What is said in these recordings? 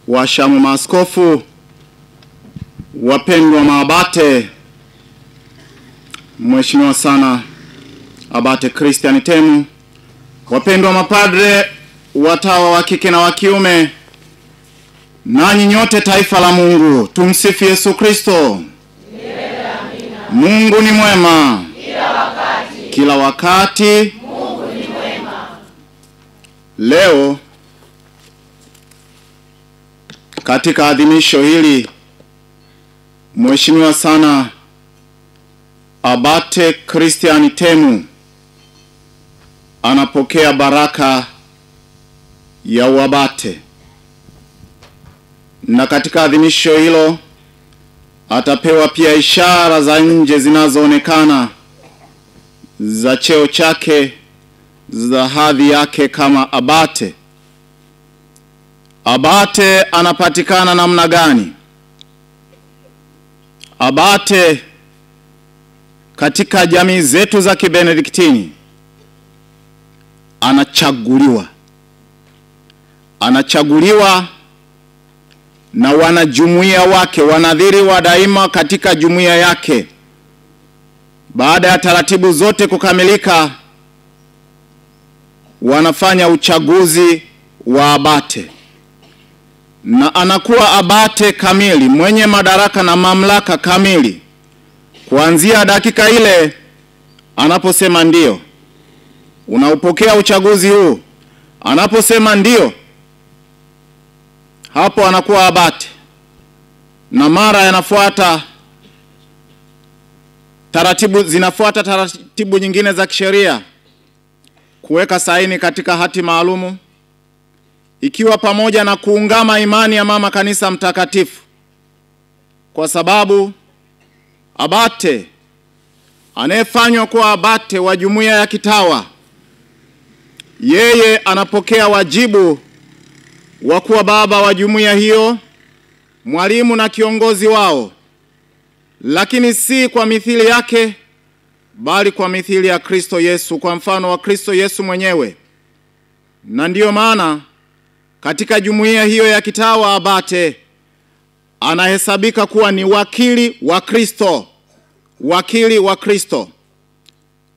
Washamu maaskofu, wapendwa maabate, Mheshimiwa sana Abate Christian Temu, wapendwa mapadre, watawa wa kike na wa kiume, nanyi nyote taifa la Mungu, tumsifu Yesu Kristo. Mungu ni mwema kila wakati. Mungu ni mwema. Leo katika adhimisho hili, Mheshimiwa sana Abate Christian Temu anapokea baraka ya uabate, na katika adhimisho hilo atapewa pia ishara za nje zinazoonekana za cheo chake, za hadhi yake kama abate. Abate anapatikana namna gani? Abate katika jamii zetu za Kibenediktini anachaguliwa na wanajumuiya wake, wanadhiri wa daima katika jumuiya yake. Baada ya taratibu zote kukamilika, wanafanya uchaguzi wa abate, na anakuwa abate kamili, mwenye madaraka na mamlaka kamili kuanzia dakika ile anaposema ndio. Unaupokea uchaguzi huu, anaposema ndio, hapo anakuwa abate, na mara yanafuata taratibu nyingine za kisheria, kuweka saini katika hati maalumu, ikiwa pamoja na kuungama imani ya mama kanisa mtakatifu, kwa sababu abate anayefanywa kuwa abate wa jumuiya ya kitawa, yeye anapokea wajibu wa kuwa baba wa jumuiya hiyo, mwalimu na kiongozi wao, lakini si kwa mithili yake, bali kwa mithili ya Kristo Yesu, kwa mfano wa Kristo Yesu mwenyewe. Na ndiyo maana katika jumuiya hiyo ya kitawa abate anahesabika kuwa ni wakili wa Kristo. Wakili wa Kristo.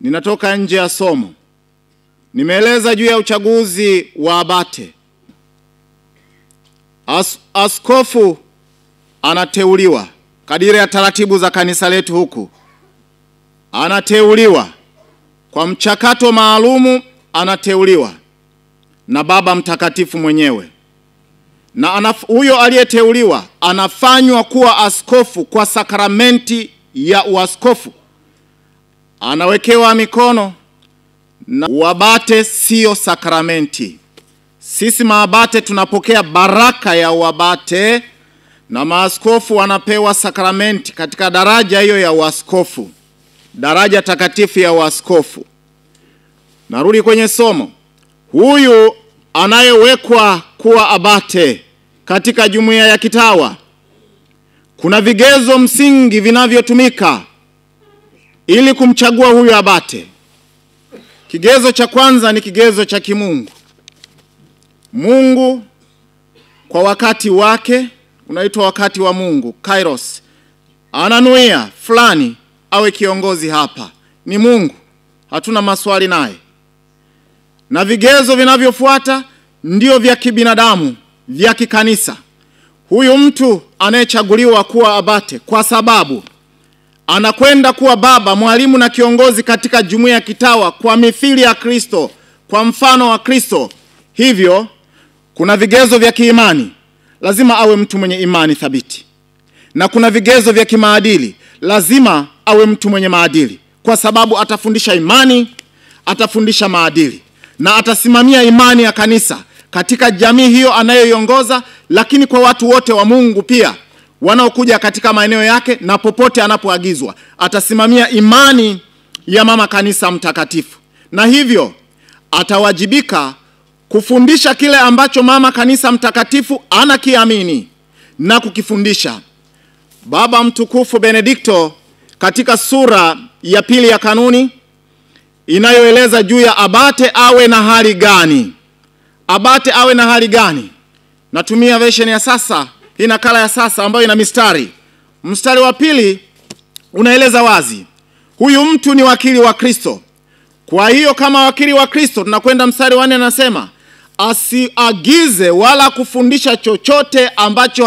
Ninatoka nje ya somo. Nimeeleza juu ya uchaguzi wa abate. Askofu anateuliwa kadiri ya taratibu za kanisa letu huku. Anateuliwa kwa mchakato maalumu, anateuliwa na Baba Mtakatifu mwenyewe. Na huyo aliyeteuliwa anafanywa kuwa askofu kwa sakramenti ya uaskofu. Anawekewa mikono, na uabate sio sakramenti. Sisi maabate tunapokea baraka ya uabate, na maaskofu wanapewa sakramenti katika daraja hiyo ya uaskofu, daraja takatifu ya uaskofu. Narudi kwenye somo. Huyu anayewekwa kuwa abate katika jumuiya ya kitawa, kuna vigezo msingi vinavyotumika ili kumchagua huyu abate. Kigezo cha kwanza ni kigezo cha kimungu. Mungu kwa wakati wake, unaitwa wakati wa Mungu, kairos, ananuia fulani awe kiongozi hapa. Ni Mungu, hatuna maswali naye. Na vigezo vinavyofuata ndio vya kibinadamu, vya kikanisa. Huyu mtu anayechaguliwa kuwa abate kwa sababu anakwenda kuwa baba, mwalimu na kiongozi katika jumuiya ya kitawa kwa mithili ya Kristo, kwa mfano wa Kristo. Hivyo kuna vigezo vya kiimani, lazima awe mtu mwenye imani thabiti. Na kuna vigezo vya kimaadili, lazima awe mtu mwenye maadili, kwa sababu atafundisha imani, atafundisha maadili, na atasimamia imani ya kanisa katika jamii hiyo anayoiongoza, lakini kwa watu wote wa Mungu pia wanaokuja katika maeneo yake, na popote anapoagizwa atasimamia imani ya mama kanisa mtakatifu. Na hivyo atawajibika kufundisha kile ambacho mama kanisa mtakatifu anakiamini na kukifundisha. Baba Mtukufu Benedikto katika sura ya 2 ya kanuni inayoeleza juu ya abate awe na hali gani. Abate awe na hali gani? Natumia version ya sasa, hii nakala ya sasa ambayo ina mistari. Mstari wa pili unaeleza wazi, huyu mtu ni wakili wa Kristo. Kwa hiyo kama wakili wa Kristo, tunakwenda mstari wa 4 anasema, asiagize wala kufundisha chochote ambacho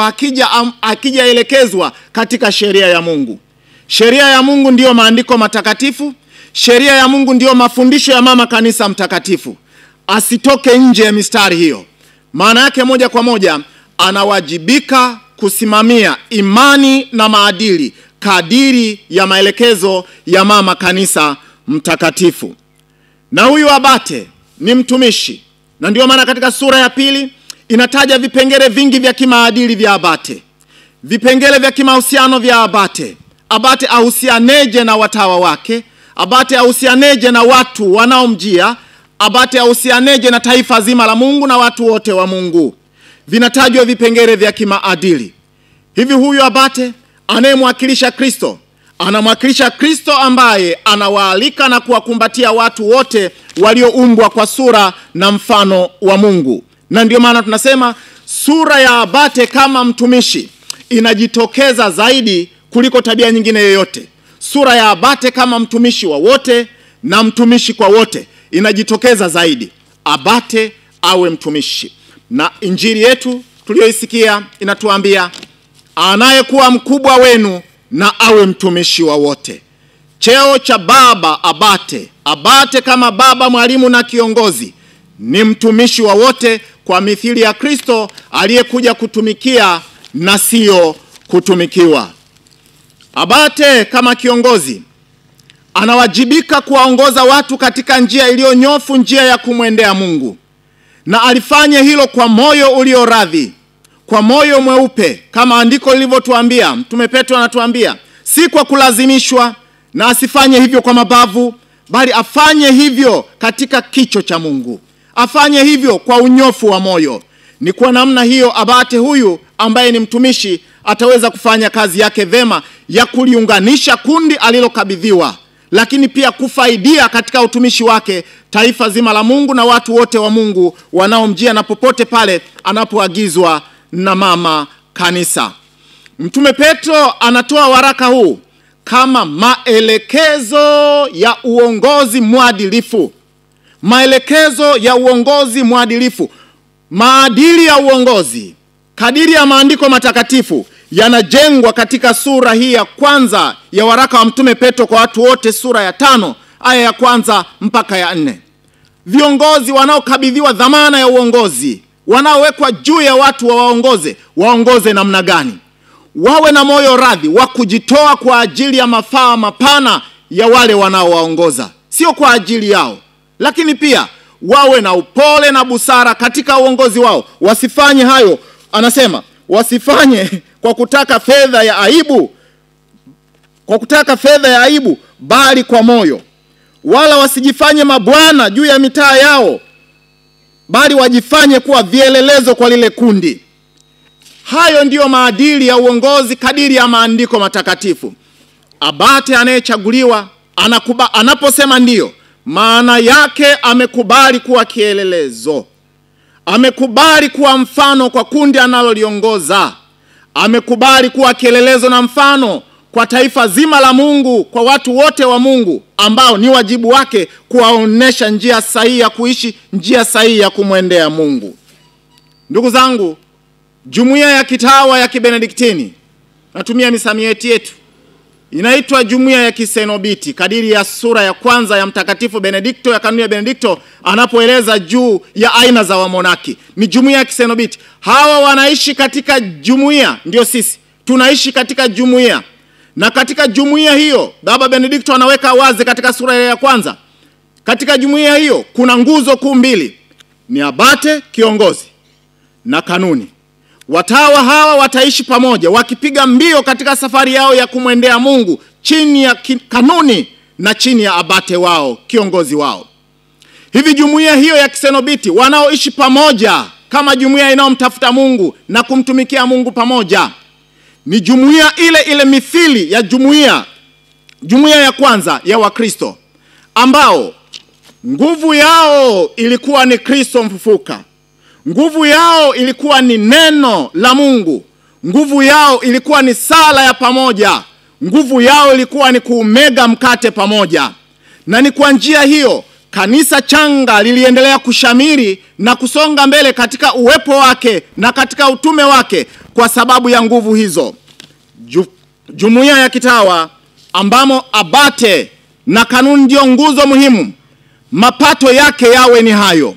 hakijaelekezwa katika sheria ya Mungu. Sheria ya Mungu ndiyo maandiko matakatifu. Sheria ya Mungu ndiyo mafundisho ya mama kanisa mtakatifu. Asitoke nje ya mistari hiyo. Maana yake moja kwa moja, anawajibika kusimamia imani na maadili kadiri ya maelekezo ya mama kanisa mtakatifu. Na huyu abate ni mtumishi. Na ndio maana katika sura ya 2 inataja vipengele vingi vya kimaadili vya abate. Vipengele vya kimahusiano vya abate. Abate ahusianeje na watawa wake? Abate ahusianeje na watu wanaomjia? Abate ahusianeje na taifa zima la Mungu na watu wote wa Mungu? Vinatajwa vipengele vya kimaadili. Hivi huyu abate anayemwakilisha Kristo, anamwakilisha Kristo ambaye anawaalika na kuwakumbatia watu wote walioumbwa kwa sura na mfano wa Mungu. Na ndio maana tunasema sura ya abate kama mtumishi inajitokeza zaidi kuliko tabia nyingine yoyote. Sura ya abate kama mtumishi wa wote na mtumishi kwa wote inajitokeza zaidi. Abate awe mtumishi. Na injili yetu tuliyoisikia inatuambia, anayekuwa mkubwa wenu na awe mtumishi wa wote. Cheo cha baba abate. Abate kama baba, mwalimu na kiongozi ni mtumishi wa wote, kwa mithili ya Kristo aliyekuja kutumikia na sio kutumikiwa. Abate kama kiongozi anawajibika kuwaongoza watu katika njia iliyonyofu, njia ya kumwendea Mungu. Na alifanye hilo kwa moyo ulio radhi, kwa moyo mweupe, kama andiko lilivyotuambia. Mtume Petro anatuambia, si kwa kulazimishwa, na asifanye hivyo kwa mabavu, bali afanye hivyo katika kicho cha Mungu. Afanye hivyo kwa unyofu wa moyo. Ni kwa namna hiyo abate huyu ambaye ni mtumishi ataweza kufanya kazi yake vema ya kuliunganisha kundi alilokabidhiwa, lakini pia kufaidia katika utumishi wake taifa zima la Mungu na watu wote wa Mungu wanaomjia na popote pale anapoagizwa na mama kanisa. Mtume Petro anatoa waraka huu kama maelekezo ya uongozi mwadilifu. Maelekezo ya uongozi mwadilifu. Maadili ya uongozi kadiri ya maandiko matakatifu yanajengwa katika sura hii ya kwanza ya waraka wa Mtume Petro kwa watu wote, sura ya 5 aya ya 1 mpaka ya 4. Viongozi wanaokabidhiwa dhamana ya uongozi, wanaowekwa juu ya watu waongoze namna gani? Wawe na moyo radhi wa kujitoa kwa ajili ya mafaa mapana ya wale wanaowaongoza, sio kwa ajili yao. Lakini pia wawe na upole na busara katika uongozi wao. Wasifanye hayo, anasema, wasifanye kwa kutaka fedha ya aibu, bali kwa moyo. Wala wasijifanye mabwana juu ya mitaa yao, bali wajifanye kuwa vielelezo kwa lile kundi. Hayo ndiyo maadili ya uongozi kadiri ya maandiko matakatifu. Abate anayechaguliwa anaposema ndiyo, maana yake amekubali kuwa kielelezo. Amekubali kuwa mfano kwa kundi analoliongoza. Amekubali kuwa kielelezo na mfano kwa taifa zima la Mungu, kwa watu wote wa Mungu ambao ni wajibu wake kuwaonesha njia sahihi ya kuishi, njia sahihi ya kumwendea Mungu. Ndugu zangu, jumuiya ya kitawa ya Kibenediktini, natumia misamiati yetu, inaitwa jumuiya ya Kisenobiti kadiri ya sura ya 1 ya Mtakatifu Benedikto, ya kanuni ya Benedikto, anapoeleza juu ya aina za wamonaki. Ni jumuiya ya Kisenobiti. Hawa wanaishi katika jumuiya, ndio sisi tunaishi katika jumuiya. Na katika jumuiya hiyo Baba Benedikto anaweka wazi katika sura ya 1, katika jumuiya hiyo kuna nguzo kuu mbili, ni abate kiongozi na kanuni. Watawa hawa wataishi pamoja wakipiga mbio katika safari yao ya kumwendea Mungu chini ya kanuni na chini ya abate wao, kiongozi wao. Hivi jumuiya hiyo ya Kisenobiti wanaoishi pamoja kama jumuiya inayomtafuta Mungu na kumtumikia Mungu pamoja, ni jumuiya ile mithili ya jumuiya ya kwanza ya Wakristo, ambao nguvu yao ilikuwa ni Kristo mfufuka. Nguvu yao ilikuwa ni neno la Mungu. Nguvu yao ilikuwa ni sala ya pamoja. Nguvu yao ilikuwa ni kuumega mkate pamoja. Na ni kwa njia hiyo kanisa changa liliendelea kushamiri na kusonga mbele katika uwepo wake na katika utume wake kwa sababu ya nguvu hizo. Jumuiya ya kitawa ambamo abate na kanuni ndio nguzo muhimu, mapato yake yawe ni hayo.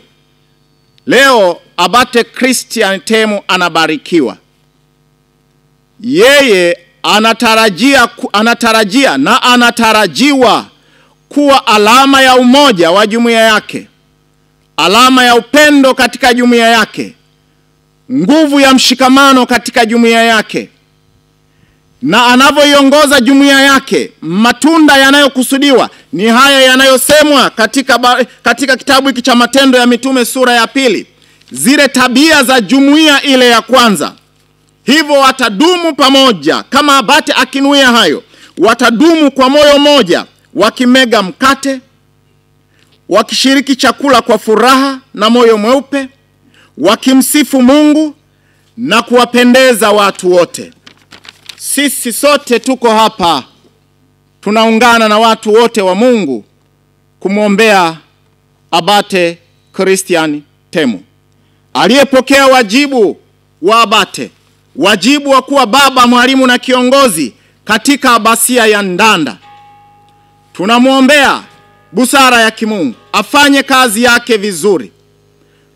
Leo Abate Christian Temu anabarikiwa. Yeye anatarajia na anatarajiwa kuwa alama ya umoja wa jumuiya yake, alama ya upendo katika jumuiya yake, nguvu ya mshikamano katika jumuiya yake. Na anavyoiongoza jumuiya yake, matunda yanayokusudiwa ni haya yanayosemwa katika kitabu hiki cha Matendo ya Mitume sura ya 2. Zile tabia za jumuiya ile ya kwanza. Hivyo watadumu pamoja kama Abate akinuia hayo. Watadumu kwa moyo moja, wakimega mkate, wakishiriki chakula kwa furaha na moyo mweupe, wakimsifu Mungu na kuwapendeza watu wote. Sisi sote tuko hapa, tunaungana na watu wote wa Mungu kumwombea Abate Christian Temu, aliyepokea wajibu wa Abate, wajibu wa kuwa baba, mwalimu na kiongozi katika abasia ya Ndanda. Tunamwombea busara ya kimungu, afanye kazi yake vizuri.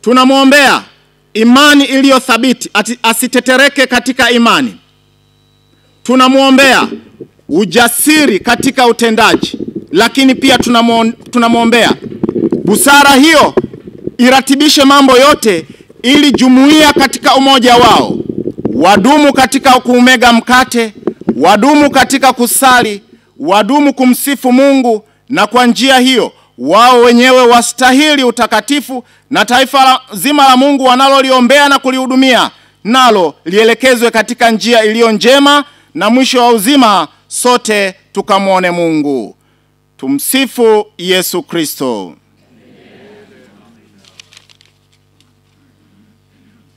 Tunamwombea imani iliyo thabiti, asitetereke katika imani. Tunamwombea ujasiri katika utendaji, lakini pia tunamwombea busara hiyo iratibishe mambo yote ili jumuiya katika umoja wao wadumu katika kuumega mkate, wadumu katika kusali, wadumu kumsifu Mungu, na kwa njia hiyo wao wenyewe wastahili utakatifu, na taifa zima la Mungu wanaloliombea na kulihudumia nalo lielekezwe katika njia iliyo njema, na mwisho wa uzima sote tukamwone Mungu. Tumsifu Yesu Kristo.